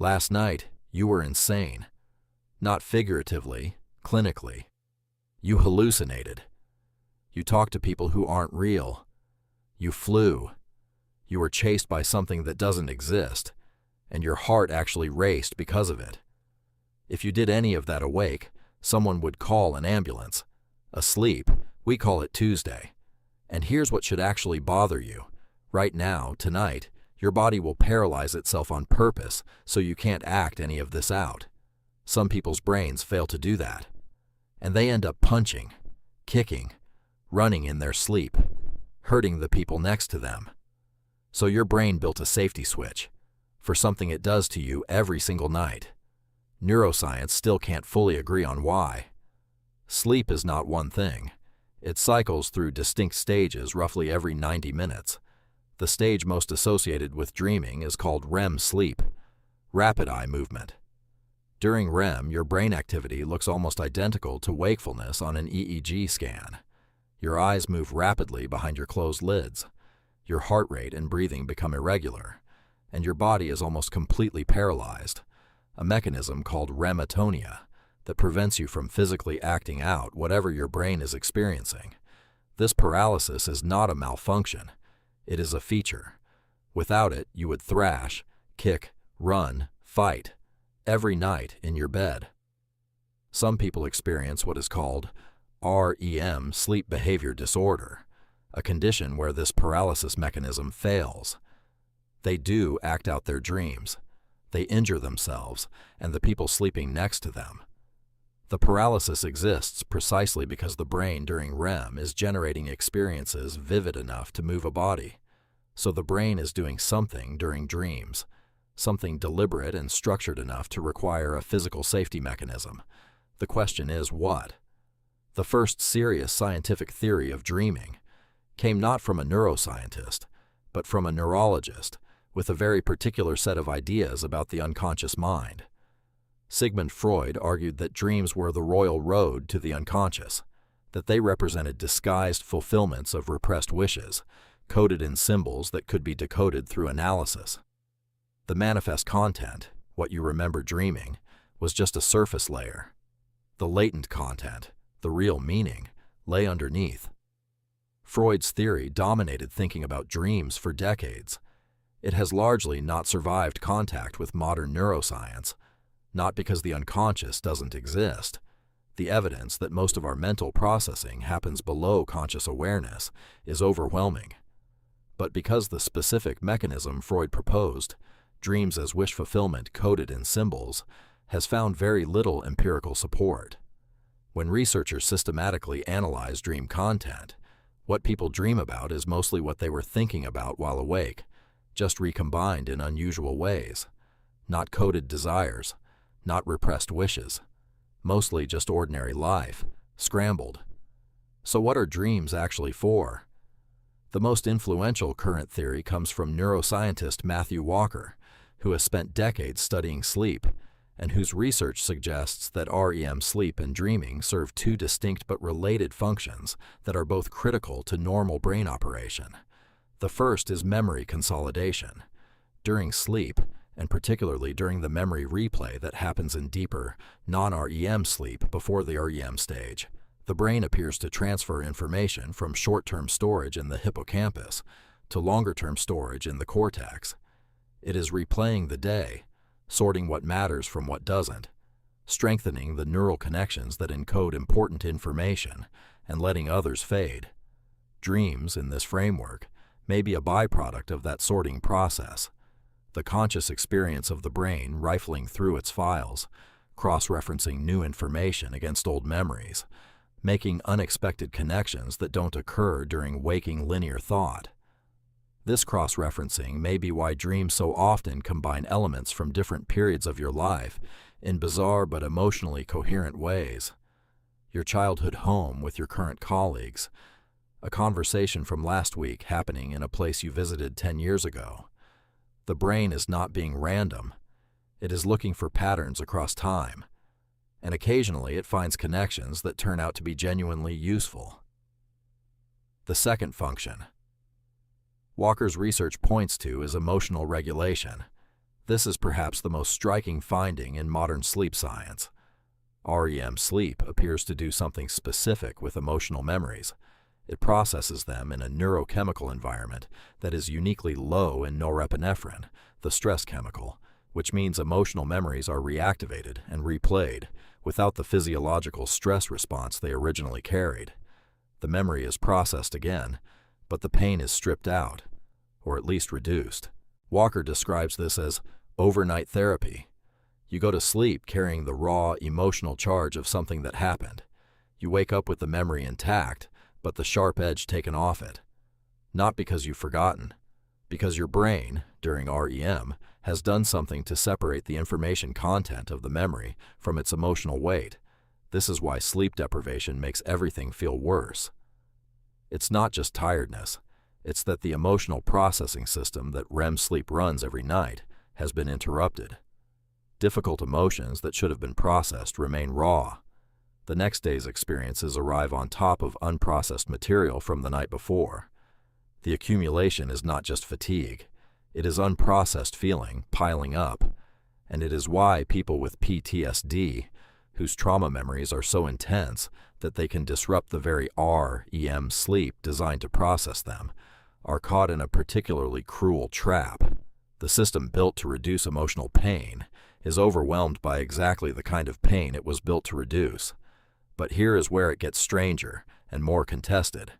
Last night, you were insane. Not figuratively, clinically. You hallucinated. You talked to people who aren't real. You flew. You were chased by something that doesn't exist, and your heart actually raced because of it. If you did any of that awake, someone would call an ambulance. Asleep, we call it Tuesday. And here's what should actually bother you. Right now, tonight, your body will paralyze itself on purpose so you can't act any of this out. Some people's brains fail to do that. And they end up punching, kicking, running in their sleep, hurting the people next to them. So your brain built a safety switch for something it does to you every single night. Neuroscience still can't fully agree on why. Sleep is not one thing. It cycles through distinct stages roughly every 90 minutes. The stage most associated with dreaming is called REM sleep, rapid eye movement. During REM, your brain activity looks almost identical to wakefulness on an EEG scan. Your eyes move rapidly behind your closed lids. Your heart rate and breathing become irregular, and your body is almost completely paralyzed, a mechanism called rematonia that prevents you from physically acting out whatever your brain is experiencing. This paralysis is not a malfunction. It is a feature. Without it, you would thrash, kick, run, fight, every night in your bed. Some people experience what is called REM, sleep behavior disorder, a condition where this paralysis mechanism fails. They do act out their dreams. They injure themselves and the people sleeping next to them. The paralysis exists precisely because the brain during REM is generating experiences vivid enough to move a body. So the brain is doing something during dreams, something deliberate and structured enough to require a physical safety mechanism. The question is what? The first serious scientific theory of dreaming came not from a neuroscientist, but from a neurologist with a very particular set of ideas about the unconscious mind. Sigmund Freud argued that dreams were the royal road to the unconscious, that they represented disguised fulfillments of repressed wishes, coded in symbols that could be decoded through analysis. The manifest content, what you remember dreaming, was just a surface layer. The latent content, the real meaning, lay underneath. Freud's theory dominated thinking about dreams for decades. It has largely not survived contact with modern neuroscience, not because the unconscious doesn't exist. The evidence that most of our mental processing happens below conscious awareness is overwhelming. But because the specific mechanism Freud proposed, dreams as wish fulfillment coded in symbols, has found very little empirical support. When researchers systematically analyze dream content, what people dream about is mostly what they were thinking about while awake, just recombined in unusual ways. Not coded desires, not repressed wishes, mostly just ordinary life, scrambled. So what are dreams actually for? The most influential current theory comes from neuroscientist Matthew Walker, who has spent decades studying sleep, and whose research suggests that REM sleep and dreaming serve two distinct but related functions that are both critical to normal brain operation. The first is memory consolidation. During sleep, and particularly during the memory replay that happens in deeper, non-REM sleep before the REM stage, the brain appears to transfer information from short-term storage in the hippocampus to longer-term storage in the cortex. It is replaying the day, sorting what matters from what doesn't, strengthening the neural connections that encode important information, and letting others fade. Dreams, in this framework, may be a byproduct of that sorting process. The conscious experience of the brain rifling through its files, cross-referencing new information against old memories, making unexpected connections that don't occur during waking linear thought. This cross-referencing may be why dreams so often combine elements from different periods of your life in bizarre but emotionally coherent ways. Your childhood home with your current colleagues, a conversation from last week happening in a place you visited 10 years ago. The brain is not being random. It is looking for patterns across time, and occasionally it finds connections that turn out to be genuinely useful. The second function Walker's research points to is emotional regulation. This is perhaps the most striking finding in modern sleep science. REM sleep appears to do something specific with emotional memories. It processes them in a neurochemical environment that is uniquely low in norepinephrine, the stress chemical, which means emotional memories are reactivated and replayed without the physiological stress response they originally carried. The memory is processed again, but the pain is stripped out, or at least reduced. Walker describes this as overnight therapy. You go to sleep carrying the raw, emotional charge of something that happened. You wake up with the memory intact, but the sharp edge taken off it. Not because you've forgotten, because your brain, during REM, has done something to separate the information content of the memory from its emotional weight. This is why sleep deprivation makes everything feel worse. It's not just tiredness, it's that the emotional processing system that REM sleep runs every night has been interrupted. Difficult emotions that should have been processed remain raw. The next day's experiences arrive on top of unprocessed material from the night before. The accumulation is not just fatigue, it is unprocessed feeling piling up, and it is why people with PTSD, whose trauma memories are so intense that they can disrupt the very REM sleep designed to process them, are caught in a particularly cruel trap. The system built to reduce emotional pain is overwhelmed by exactly the kind of pain it was built to reduce. But here is where it gets stranger and more contested.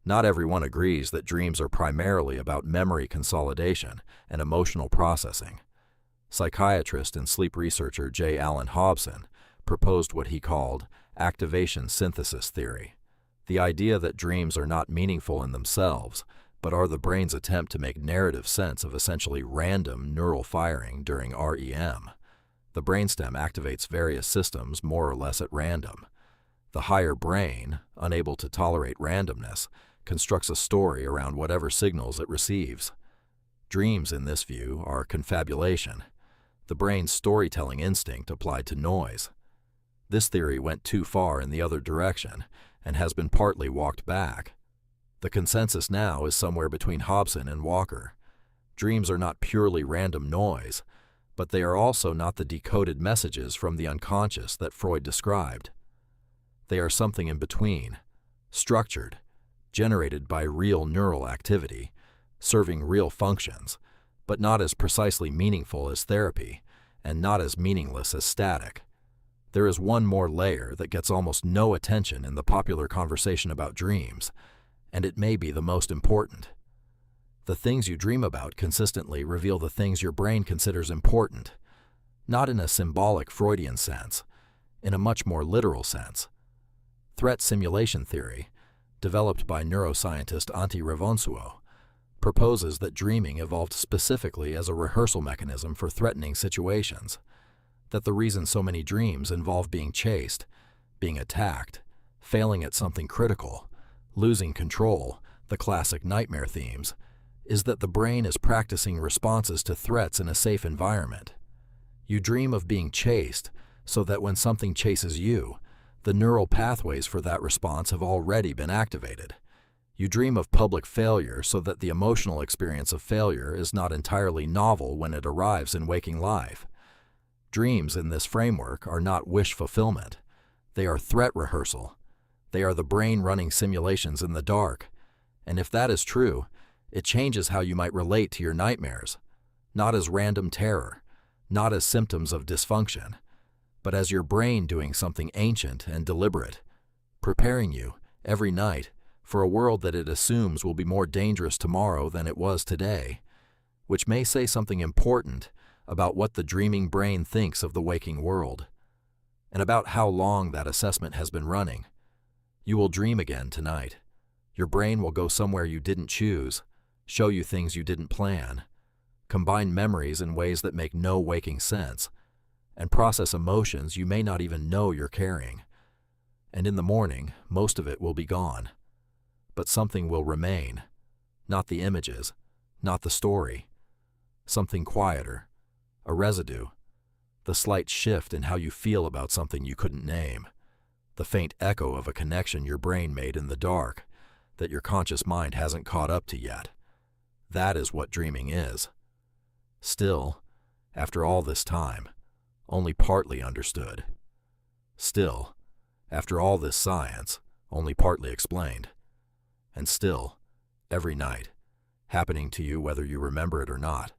Not everyone agrees that dreams are primarily about memory consolidation and emotional processing. Psychiatrist and sleep researcher Allan Hobson proposed what he called activation synthesis theory, the idea that dreams are not meaningful in themselves, but are the brain's attempt to make narrative sense of essentially random neural firing during REM. The brainstem activates various systems more or less at random. The higher brain, unable to tolerate randomness, constructs a story around whatever signals it receives. Dreams, in this view, are confabulation, the brain's storytelling instinct applied to noise. This theory went too far in the other direction and has been partly walked back. The consensus now is somewhere between Hobson and Walker. Dreams are not purely random noise, but they are also not the decoded messages from the unconscious that Freud described. They are something in between, structured, generated by real neural activity, serving real functions, but not as precisely meaningful as therapy, and not as meaningless as static. There is one more layer that gets almost no attention in the popular conversation about dreams, and it may be the most important. The things you dream about consistently reveal the things your brain considers important, not in a symbolic Freudian sense, in a much more literal sense. Threat simulation theory, developed by neuroscientist Antti Revonsuo, proposes that dreaming evolved specifically as a rehearsal mechanism for threatening situations, that the reason so many dreams involve being chased, being attacked, failing at something critical, losing control, the classic nightmare themes, is that the brain is practicing responses to threats in a safe environment. You dream of being chased so that when something chases you, the neural pathways for that response have already been activated. You dream of public failure so that the emotional experience of failure is not entirely novel when it arrives in waking life. Dreams in this framework are not wish fulfillment. They are threat rehearsal. They are the brain running simulations in the dark. And if that is true, it changes how you might relate to your nightmares, not as random terror, not as symptoms of dysfunction, but as your brain doing something ancient and deliberate, preparing you, every night, for a world that it assumes will be more dangerous tomorrow than it was today, which may say something important about what the dreaming brain thinks of the waking world, and about how long that assessment has been running. You will dream again tonight. Your brain will go somewhere you didn't choose, show you things you didn't plan, combine memories in ways that make no waking sense, and process emotions you may not even know you're carrying. And in the morning, most of it will be gone. But something will remain, not the images, not the story, something quieter, a residue, the slight shift in how you feel about something you couldn't name, the faint echo of a connection your brain made in the dark that your conscious mind hasn't caught up to yet. That is what dreaming is. Still, After all this time, only partly understood. Still, after all this science, only partly explained. And still, every night, happening to you whether you remember it or not.